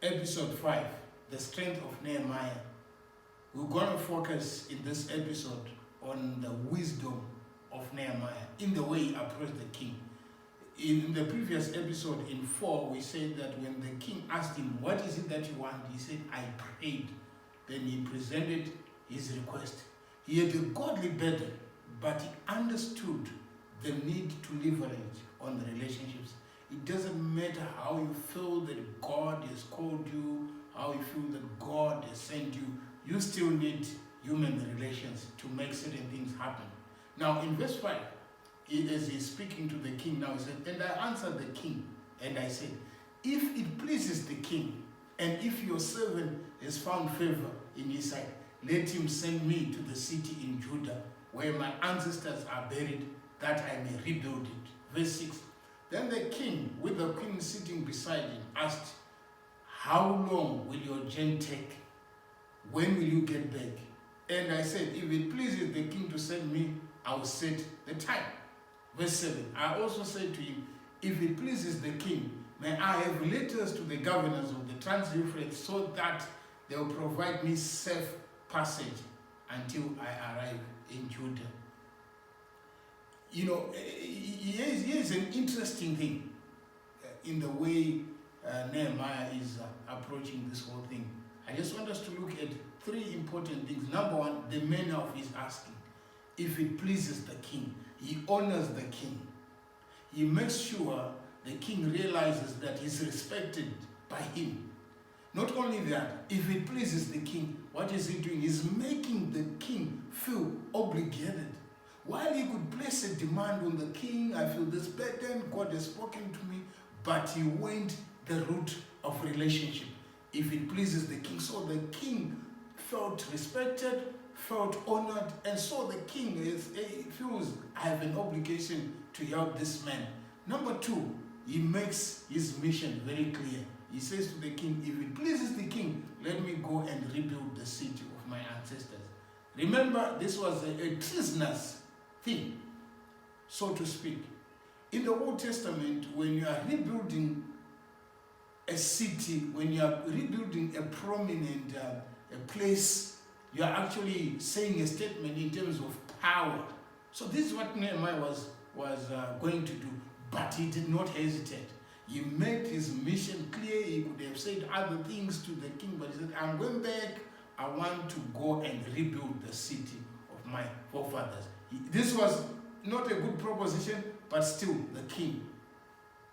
episode 5, the strength of Nehemiah. We're going to focus in this episode on the wisdom of Nehemiah in the way he approached the king. In the previous episode, in 4, we said that when the king asked him, what is it that you want? He said, I prayed. Then he presented his request. He had a godly burden, but he understood the need to leverage on the relationships. It doesn't matter how you feel that God has called you, how you feel that God has sent you, you still need human relations to make certain things happen. Now in verse 5, as he's speaking to the king now, he said, and I answered the king, and I said, if it pleases the king, and if your servant has found favor in his sight, let him send me to the city in Judah, where my ancestors are buried, that I may rebuild it. Verse 6, then the king, with the queen sitting beside him, asked, how long will your journey take? When will you get back? And I said, if it pleases the king to send me, I will set the time. Verse 7, I also said to him, if it pleases the king, may I have letters to the governors of the Trans-Euphrates so that they will provide me safe passage until I arrive in Judah. You know, here's an interesting thing in the way Nehemiah is approaching this whole thing. I just want us to look at 3 important things. Number 1, the manner of his asking. If it pleases the king, he honors the king. He makes sure the king realizes that he's respected by him. Not only that, if it pleases the king, what is he doing? He's making the king feel obligated. While he could place a demand on the king, I feel this burden, God has spoken to me, but he went the route of relationship. If it pleases the king. So the king felt respected, felt honored, and so the king feels, I have an obligation to help this man. Number 2, he makes his mission very clear. He says to the king, if it pleases the king, let me go and rebuild the city of my ancestors. Remember, this was a treasonous thing, so to speak. In the Old Testament, when you are rebuilding a city, when you are rebuilding a prominent a place, you are actually saying a statement in terms of power. So this is what Nehemiah was going to do, but he did not hesitate. He made his mission clear. He could have said other things to the king, but he said, I'm going back. I want to go and rebuild the city of my forefathers. This was not a good proposition, but still the king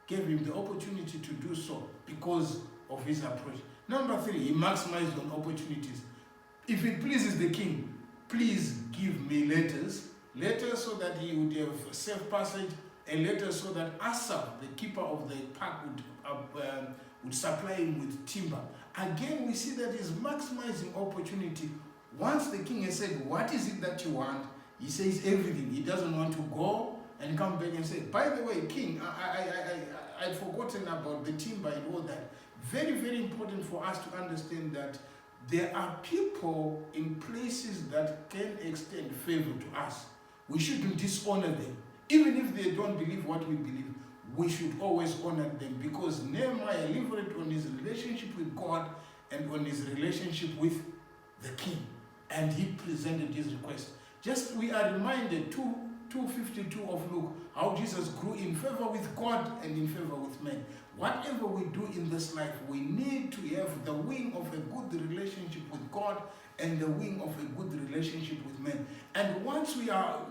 gave him the opportunity to do so because of his approach. Number 3, he maximized on opportunities. If it pleases the king, please give me letters so that he would have safe passage, a letter so that Asaph, the keeper of the park, would supply him with timber. Again, we see that he's maximizing opportunity. Once the king has said, what is it that you want? He says everything. He doesn't want to go and come back and say, by the way, king, I'd forgotten about the timber and all that. Very, very important for us to understand that there are people in places that can extend favor to us. We shouldn't dishonor them. Even if they don't believe what we believe, we should always honor them, because Nehemiah leveraged on his relationship with God and on his relationship with the king. And he presented his request. Just we are reminded, 2:52 of Luke, how Jesus grew in favor with God and in favor with men. Whatever we do in this life, we need to have the wing of a good relationship with God and the wing of a good relationship with men. And once we are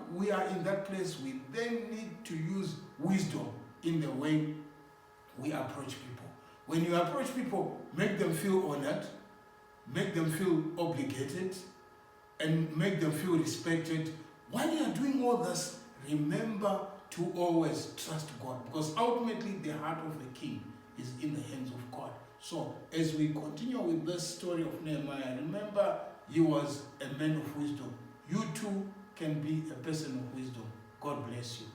in that place, we then need to use wisdom in the way we approach people. When you approach people, make them feel honored, make them feel obligated, and make them feel respected. While you are doing all this, remember to always trust God, because ultimately the heart of the king is in the hands of God. So as we continue with this story of Nehemiah, remember he was a man of wisdom. You too can be a person of wisdom. God bless you.